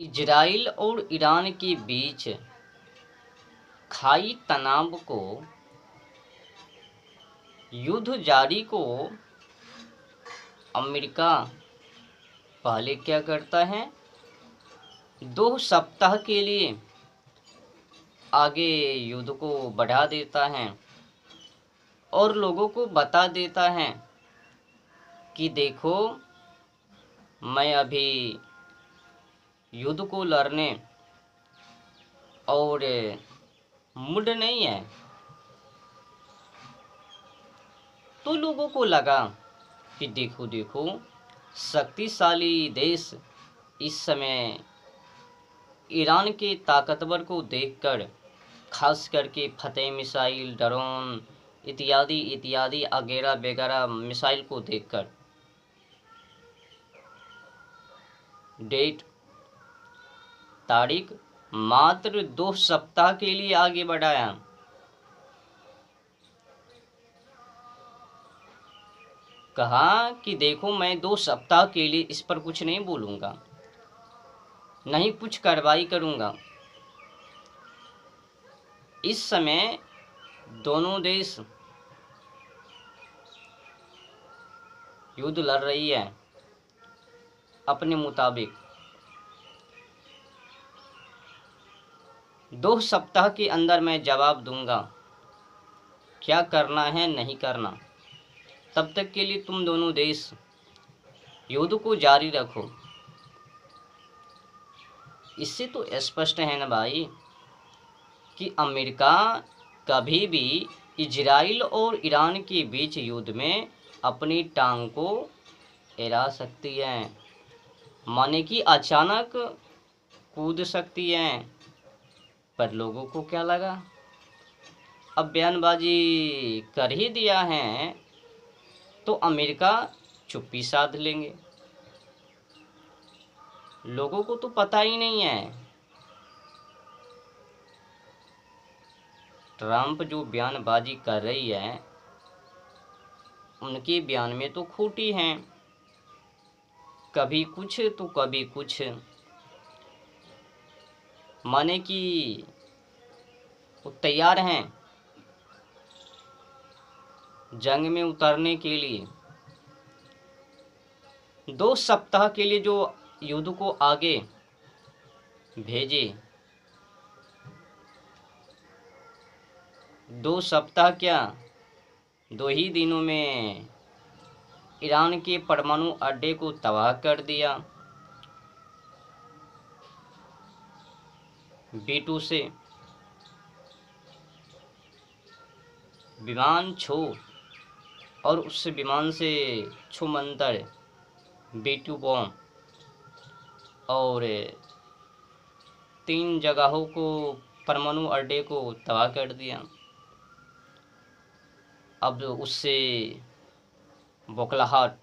Israel और Iran के बीच खाई तनाव को युद्ध जारी को अमेरिका पहले क्या करता है, 2 सप्ताह के लिए आगे युद्ध को बढ़ा देता है और लोगों को बता देता है कि देखो, मैं अभी युद्ध को लड़ने और मूड नहीं है। तो लोगों को लगा कि देखो देखो, शक्तिशाली देश इस समय ईरान के ताकतवर को देखकर, खास करके फतेह मिसाइल, ड्रोन इत्यादि इत्यादि वगैरह वगैरह मिसाइल को देखकर डेट तारीख मात्र 2 सप्ताह के लिए आगे बढ़ाया। कहा कि देखो, मैं 2 सप्ताह के लिए इस पर कुछ नहीं बोलूँगा, नहीं कुछ कार्रवाई करूँगा। इस समय दोनों देश युद्ध लड़ रही है अपने मुताबिक। 2 सप्ताह के अंदर मैं जवाब दूंगा क्या करना है, नहीं करना। तब तक के लिए तुम दोनों देश युद्ध को जारी रखो। इससे तो स्पष्ट है ना भाई कि अमेरिका कभी भी इजराइल और ईरान के बीच युद्ध में अपनी टांग को अड़ा सकती है, माने कि अचानक कूद सकती है। पर लोगों को क्या लगा, अब बयानबाजी कर ही दिया है तो अमेरिका चुप्पी साध लेंगे। लोगों को तो पता ही नहीं है, ट्रंप जो बयानबाजी कर रही है उनके बयान में तो खोटी हैं, कभी कुछ तो कभी कुछ, माने कि वो तैयार हैं जंग में उतरने के लिए। 2 सप्ताह के लिए जो युद्ध को आगे भेजे, 2 सप्ताह क्या, 2 ही दिनों में ईरान के परमाणु अड्डे को तबाह कर दिया। B-2 से विमान छो और उस विमान से छुमंतर B-2 बॉम्ब और 3 जगहों को, परमाणु अड्डे को तबाह कर दिया। अब उससे बौखलाहट,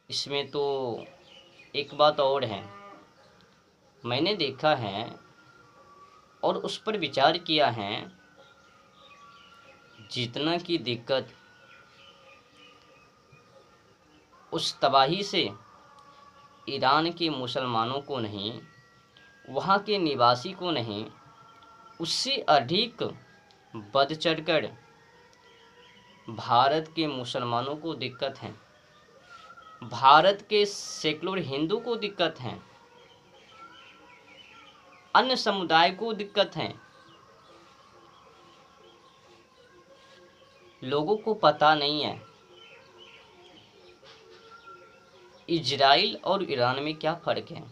इसमें तो एक बात और है, मैंने देखा है और उस पर विचार किया है, जितना की दिक्कत उस तबाही से ईरान के मुसलमानों को नहीं, वहाँ के निवासी को नहीं, उससे अधिक बढ़ चढ़कर भारत के मुसलमानों को दिक्कत है, भारत के सेकुलर हिंदू को दिक्कत है, अन्य समुदाय को दिक्कत है। लोगों को पता नहीं है इजराइल और ईरान में क्या फ़र्क है।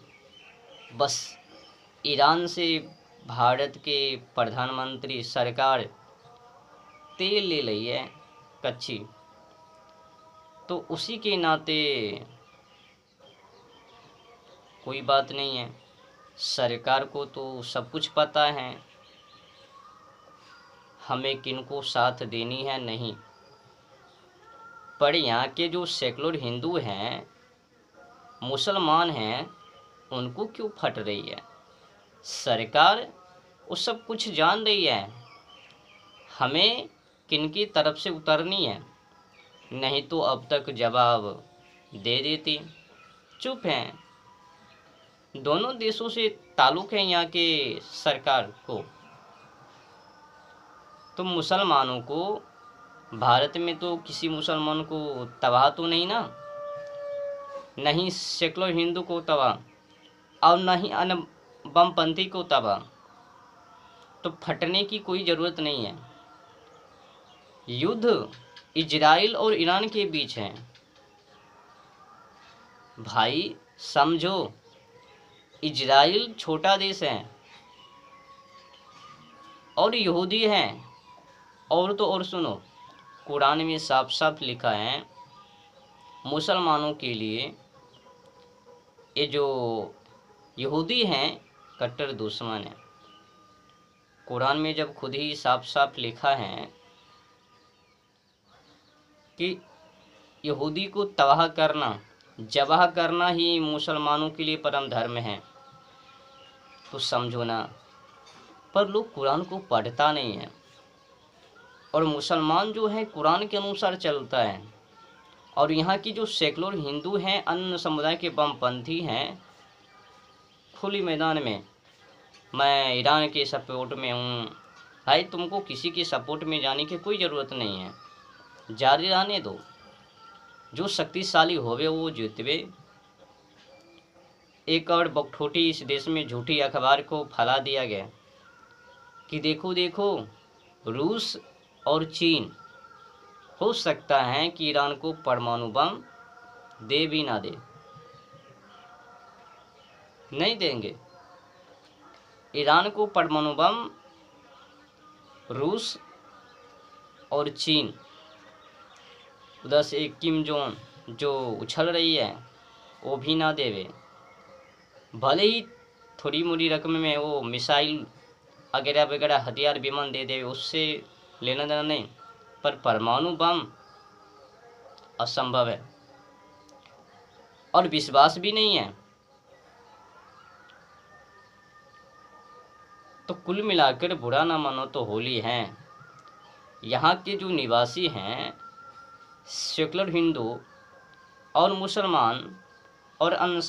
बस ईरान से भारत के प्रधानमंत्री सरकार तेल ले रही है कच्ची, तो उसी के नाते कोई बात नहीं है, सरकार को तो सब कुछ पता है हमें किनको साथ देनी है नहीं। पर यहाँ के जो सेकुलर हिंदू हैं, मुसलमान हैं, उनको क्यों फट रही है। सरकार वो सब कुछ जान रही है, हमें किनकी तरफ से उतरनी है, नहीं तो अब तक जवाब दे देती। चुप हैं। दोनों देशों से ताल्लुक़ है यहाँ के सरकार को। तो मुसलमानों को भारत में तो किसी मुसलमान को तबाह तो नहीं ना, नहीं सेकुलर हिंदू को तबाह और नहीं अन्य बमपंथी को तबाह। तो फटने की कोई ज़रूरत नहीं है। युद्ध इजराइल और ईरान के बीच है। भाई समझो, इजराइल छोटा देश है और यहूदी हैं। और तो और सुनो, कुरान में साफ साफ लिखा है मुसलमानों के लिए ये जो यहूदी हैं कट्टर दुश्मन है। कुरान में जब खुद ही साफ साफ लिखा है कि यहूदी को तबाह करना, जबाह करना ही मुसलमानों के लिए परम धर्म है, तो समझो ना। पर लोग कुरान को पढ़ता नहीं है और मुसलमान जो है कुरान के अनुसार चलता है। और यहाँ की जो सेकुलर हिंदू हैं, अन्य समुदाय के बमपंथी हैं, खुली मैदान में मैं ईरान के सपोर्ट में हूँ। भाई तुमको किसी के सपोर्ट में जाने की कोई ज़रूरत नहीं है, जारी रहने दो। जो शक्तिशाली होवे वो जीतवे। एक और बकठोटी इस देश में झूठी अखबार को फैला दिया गया कि देखो देखो रूस और चीन हो सकता है कि ईरान को परमाणु बम दे भी ना दे। नहीं देंगे ईरान को परमाणु बम। रूस और चीन, उधर से किम जोंग जो उछल रही है वो भी ना देवे। भले ही थोड़ी मोड़ी रकम में वो मिसाइल वगैरह वगैरह हथियार विमान दे दे, उससे लेना देना नहीं, पर परमाणु बम असंभव है और विश्वास भी नहीं है। तो कुल मिलाकर बुरा ना मानो तो होली है। यहाँ के जो निवासी हैं सेकुलर हिंदू और मुसलमान और अन्य